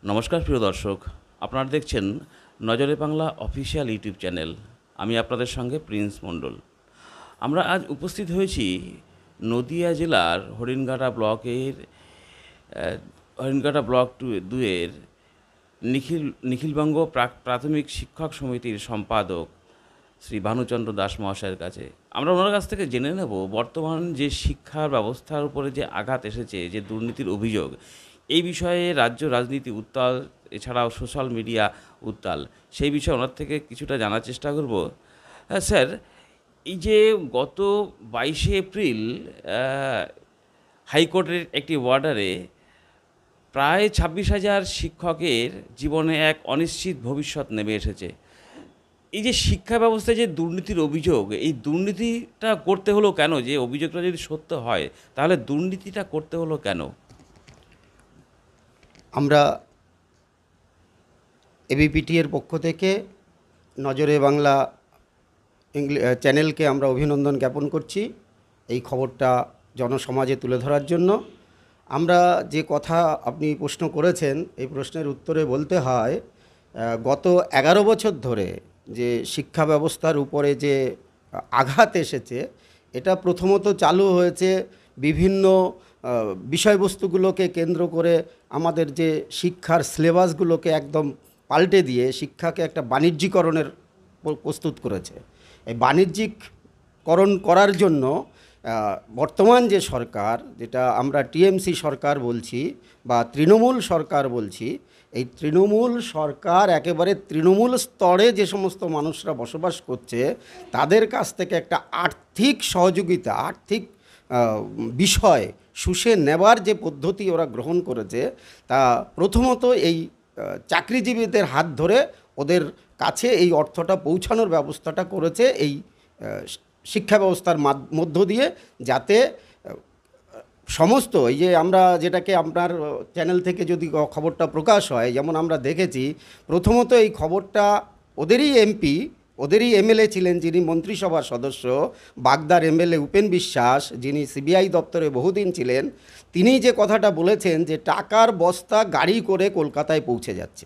নমস্কার প্রিয় দর্শক, আপনারা দেখছেন নজরে বাংলা অফিসিয়াল ইউটিউব চ্যানেল। আমি আপনাদের সঙ্গে প্রিন্স মণ্ডল। আমরা আজ উপস্থিত হয়েছি নদিয়া জেলার হরিণঘাটা ব্লক 2-এর নিখিলবঙ্গ প্রাথমিক শিক্ষক সমিতির সম্পাদক শ্রী ভানুচন্দ্র দাস মহাশয়ের কাছে। আমরা ওনার কাছ থেকে জেনে নেব বর্তমান যে শিক্ষার ব্যবস্থার উপরে যে আঘাত এসেছে, যে দুর্নীতির অভিযোগ, এই বিষয়ে রাজ্য রাজনীতি উত্তাল, এছাড়াও সোশ্যাল মিডিয়া উত্তাল। সেই বিষয়ে ওনার থেকে কিছুটা জানার চেষ্টা করব। হ্যাঁ স্যার, এই যে গত 22শে এপ্রিল হাইকোর্টের একটি অর্ডারে প্রায় 26,000 শিক্ষকের জীবনে এক অনিশ্চিত ভবিষ্যৎ নেমে এসেছে। এই যে শিক্ষা ব্যবস্থায় যে দুর্নীতির অভিযোগ, এই দুর্নীতিটা করতে হলো কেন? যে অভিযোগটা যদি সত্য হয়, তাহলে দুর্নীতিটা করতে হলো কেন? আমরা এবিপিটি এর পক্ষ থেকে নজরে বাংলা চ্যানেলকে আমরা অভিনন্দন জ্ঞাপন করছি এই খবরটা জনসমাজে তুলে ধরার জন্য। আমরা যে কথা আপনি প্রশ্ন করেছেন, এই প্রশ্নের উত্তরে বলতে হয় গত 11 বছর ধরে যে শিক্ষা ব্যবস্থার উপরে যে আঘাত এসেছে, এটা প্রথমত চালু হয়েছে বিভিন্ন বিষয়বস্তুগুলোকে কেন্দ্র করে আমাদের যে শিক্ষার সিলেবাসগুলোকে একদম পাল্টে দিয়ে শিক্ষাকে একটা বাণিজ্যিকরণের প্রস্তুত করেছে। এই বাণিজ্যিকরণ করার জন্য বর্তমান যে সরকার, যেটা আমরা টিএমসি সরকার বলছি বা তৃণমূল সরকার বলছি, এই তৃণমূল সরকার একেবারে তৃণমূল স্তরে যে সমস্ত মানুষরা বসবাস করছে তাদের কাছ থেকে একটা আর্থিক সহযোগিতা, আর্থিক বিষয় শুষে নেবার যে পদ্ধতি ওরা গ্রহণ করেছে, তা প্রথমত এই চাকরিজীবীদের হাত ধরে ওদের কাছে এই অর্থটা পৌঁছানোর ব্যবস্থাটা করেছে এই শিক্ষা ব্যবস্থার মধ্য দিয়ে, যাতে সমস্ত এই যে আমরা যেটাকে আপনার চ্যানেল থেকে যদি খবরটা প্রকাশ হয়, যেমন আমরা দেখেছি প্রথমত এই খবরটা ওদেরই এমপি, ওদেরই এমএলএ ছিলেন যিনি মন্ত্রিসভার সদস্য, বাগদার এমএলএ উপেন বিশ্বাস, যিনি সিবিআই দপ্তরে বহুদিন ছিলেন, তিনি যে কথাটা বলেছেন যে টাকার বস্তা গাড়ি করে কলকাতায় পৌঁছে যাচ্ছে।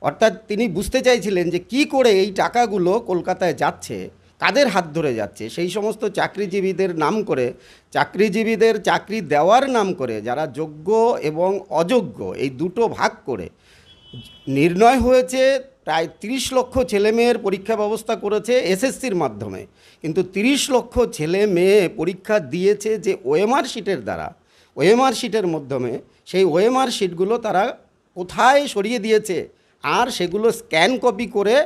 অর্থাৎ তিনি বুঝতে চাইছিলেন যে কি করে এই টাকাগুলো কলকাতায় যাচ্ছে, কাদের হাত ধরে যাচ্ছে। সেই সমস্ত চাকরিজীবীদের নাম করে, চাকরিজীবীদের চাকরি দেওয়ার নাম করে, যারা যোগ্য এবং অযোগ্য এই দুটো ভাগ করে নির্ণয় হয়েছে। প্রায় 30 লক্ষ ছেলেমেয়ের পরীক্ষা ব্যবস্থা করেছে এসএসসির মাধ্যমে, কিন্তু 30 লক্ষ ছেলে মেয়ে পরীক্ষা দিয়েছে যে ওএমআর শিটের দ্বারা, ওএমআর শিটের মাধ্যমে। সেই ওএমআর শিটগুলো তারা কোথায় সরিয়ে দিয়েছে, আর সেগুলো স্ক্যান কপি করে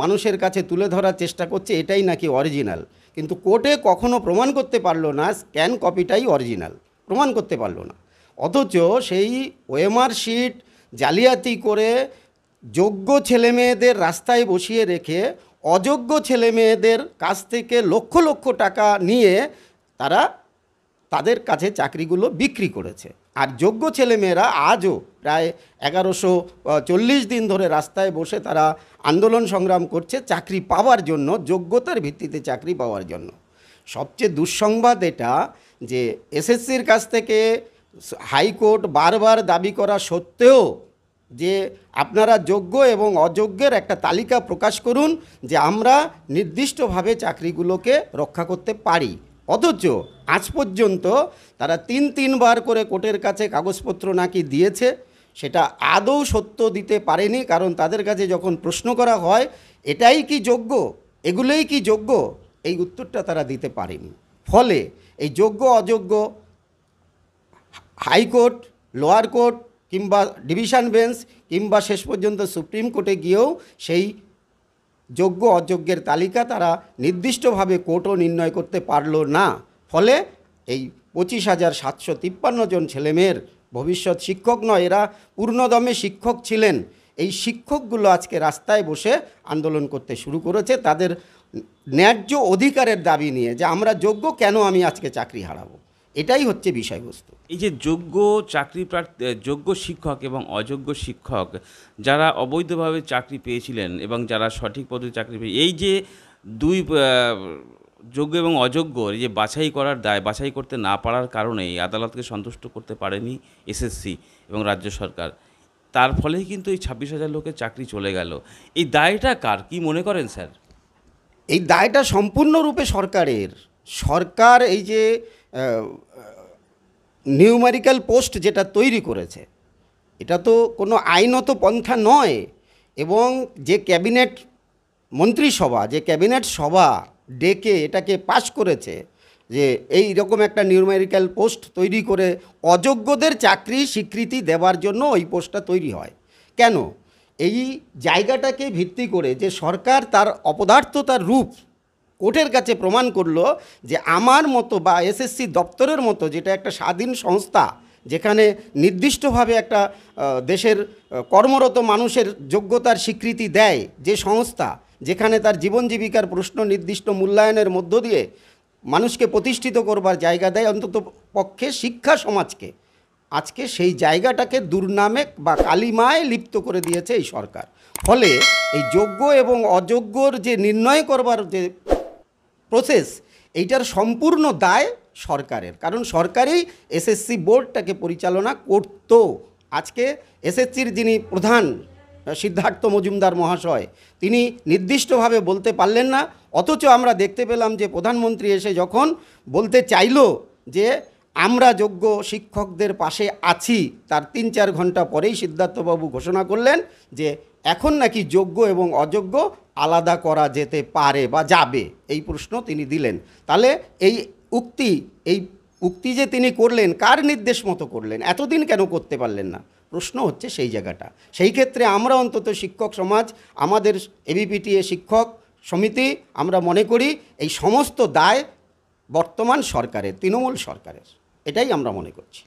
মানুষের কাছে তুলে ধরার চেষ্টা করছে এটাই নাকি অরিজিনাল। কিন্তু কোর্টে কখনো প্রমাণ করতে পারলো না স্ক্যান কপিটাই অরিজিনাল, প্রমাণ করতে পারলো না। অথচ সেই ওএমআর শিট জালিয়াতি করে যোগ্য ছেলেমেয়েদের রাস্তায় বসিয়ে রেখে অযোগ্য ছেলেমেয়েদের কাছ থেকে লক্ষ লক্ষ টাকা নিয়ে তারা তাদের কাছে চাকরিগুলো বিক্রি করেছে। আর যোগ্য ছেলেমেয়েরা আজও প্রায় 1140 দিন ধরে রাস্তায় বসে তারা আন্দোলন সংগ্রাম করছে চাকরি পাওয়ার জন্য, যোগ্যতার ভিত্তিতে চাকরি পাওয়ার জন্য। সবচেয়ে দুঃসংবাদ এটা যে এসএসসির কাছ থেকে হাইকোর্ট বারবার দাবি করা সত্ত্বেও যে আপনারা যোগ্য এবং অযোগ্যের একটা তালিকা প্রকাশ করুন, যে আমরা নির্দিষ্টভাবে চাকরিগুলোকে রক্ষা করতে পারি। অথচ আজ পর্যন্ত তারা 3বার করে কোর্টের কাছে কাগজপত্র নাকি দিয়েছে, সেটা আদৌ সত্য দিতে পারেনি। কারণ তাদের কাছে যখন প্রশ্ন করা হয় এটাই কি যোগ্য, এগুলোই কি যোগ্য, এই উত্তরটা তারা দিতে পারেনি। ফলে এই যোগ্য অযোগ্য হাইকোর্ট, লোয়ার কোর্ট কিংবা ডিভিশন বেঞ্চ কিংবা শেষ পর্যন্ত সুপ্রিম কোর্টে গিয়েও সেই যোগ্য অযোগ্যের তালিকা তারা নির্দিষ্টভাবে কোর্টও নির্ণয় করতে পারলো না। ফলে এই 25,753 জন ছেলেমেয়ের ভবিষ্যৎ শিক্ষক নয়, এরা পূর্ণদমে শিক্ষক ছিলেন, এই শিক্ষকগুলো আজকে রাস্তায় বসে আন্দোলন করতে শুরু করেছে তাদের ন্যায্য অধিকারের দাবি নিয়ে, যে আমরা যোগ্য, কেন আমি আজকে চাকরি হারাবো। এটাই হচ্ছে বিষয়বস্তু। এই যে যোগ্য যোগ্য শিক্ষক এবং অযোগ্য শিক্ষক যারা অবৈধভাবে চাকরি পেয়েছিলেন এবং যারা সঠিক পদ্ধতিতে চাকরি পেয়ে, এই যে দুই যোগ্য এবং অযোগ্য এই যে বাছাই করার দায়, বাছাই করতে না পারার কারণেই আদালতকে সন্তুষ্ট করতে পারেনি এসএসসি এবং রাজ্য সরকার, তার ফলেই কিন্তু এই 26,000 লোকের চাকরি চলে গেল। এই দায়টা কার, কি মনে করেন স্যার? এই দায়টা সম্পূর্ণরূপে সরকারের। সরকার এই যে নিউমেরিক্যাল পোস্ট যেটা তৈরি করেছে, এটা তো কোনো আইনত পন্থা নয়। এবং যে ক্যাবিনেট মন্ত্রিসভা, যে ক্যাবিনেট সভা ডেকে এটাকে পাশ করেছে যে এই রকম একটা নিউমেরিক্যাল পোস্ট তৈরি করে অযোগ্যদের চাকরি স্বীকৃতি দেওয়ার জন্য ওই পোস্টটা তৈরি হয়। কেন? এই জায়গাটাকে ভিত্তি করে যে সরকার তার অপদার্থতার রূপ কোর্টের কাছে প্রমাণ করলো যে আমার মতো বা এসএসসি দপ্তরের মতো, যেটা একটা স্বাধীন সংস্থা, যেখানে নির্দিষ্টভাবে একটা দেশের কর্মরত মানুষের যোগ্যতার স্বীকৃতি দেয় যে সংস্থা, যেখানে তার জীবন জীবিকার প্রশ্ন নির্দিষ্ট মূল্যায়নের মধ্য দিয়ে মানুষকে প্রতিষ্ঠিত করবার জায়গা দেয়, অন্তত পক্ষে শিক্ষা সমাজকে, আজকে সেই জায়গাটাকে দুর্নামে বা কালিমায় লিপ্ত করে দিয়েছে এই সরকার। ফলে এই যোগ্য এবং অযোগ্যর যে নির্ণয় করবার যে প্রসেস, এইটার সম্পূর্ণ দায় সরকারের, কারণ সরকারই এসএসসি বোর্ডটাকে পরিচালনা করত। আজকে এসএসসির যিনি প্রধান সিদ্ধার্থ মজুমদার মহাশয়, তিনি নির্দিষ্টভাবে বলতে পারলেন না, অথচ আমরা দেখতে পেলাম যে প্রধানমন্ত্রী এসে যখন বলতে চাইল যে আমরা যোগ্য শিক্ষকদের পাশে আছি, তার ৩-৪ ঘন্টা পরেই সিদ্ধার্থবাবু ঘোষণা করলেন যে এখন নাকি যোগ্য এবং অযোগ্য আলাদা করা যেতে পারে বা যাবে, এই প্রশ্ন তিনি দিলেন। তাহলে এই উক্তি যে তিনি করলেন, কার নির্দেশ মতো করলেন? এতদিন কেন করতে পারলেন না? প্রশ্ন হচ্ছে সেই জায়গাটা। সেই ক্ষেত্রে আমরা অন্তত শিক্ষক সমাজ, আমাদের এবিপিটিএ শিক্ষক সমিতি, আমরা মনে করি এই সমস্ত দায় বর্তমান সরকারের, তৃণমূল সরকারের, এটাই আমরা মনে করছি।